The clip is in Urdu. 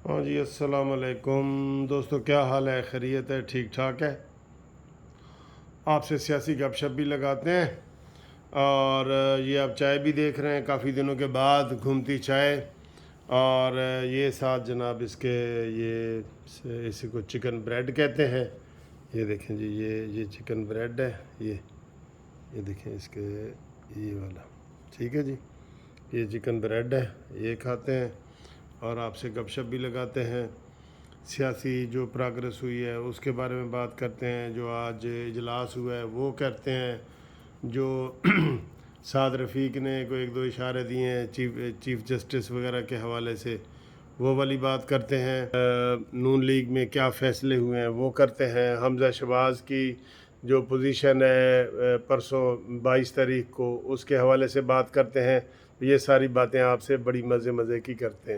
ہاں جی، السلام علیکم دوستو، کیا حال ہے؟ خیریت ہے؟ ٹھیک ٹھاک ہے؟ آپ سے سیاسی گپ شپ بھی لگاتے ہیں، اور یہ آپ چائے بھی دیکھ رہے ہیں کافی دنوں کے بعد، گھومتی چائے، اور یہ ساتھ جناب اس کے اسی کو چکن بریڈ کہتے ہیں۔ یہ دیکھیں جی، یہ چکن بریڈ ہے، یہ دیکھیں اس کے، یہ والا، ٹھیک ہے جی، یہ چکن بریڈ ہے، یہ کھاتے ہیں اور آپ سے گپ شپ بھی لگاتے ہیں۔ سیاسی جو پروگرس ہوئی ہے اس کے بارے میں بات کرتے ہیں، جو آج اجلاس ہوا ہے وہ کرتے ہیں، جو سعد رفیق نے کوئی ایک دو اشارے دیے ہیں چیف جسٹس وغیرہ کے حوالے سے، وہ والی بات کرتے ہیں۔ نون لیگ میں کیا فیصلے ہوئے ہیں وہ کرتے ہیں۔ حمزہ شہباز کی جو پوزیشن ہے پرسوں 22 تاریخ کو، اس کے حوالے سے بات کرتے ہیں۔ یہ ساری باتیں آپ سے بڑی مزے کی کرتے ہیں۔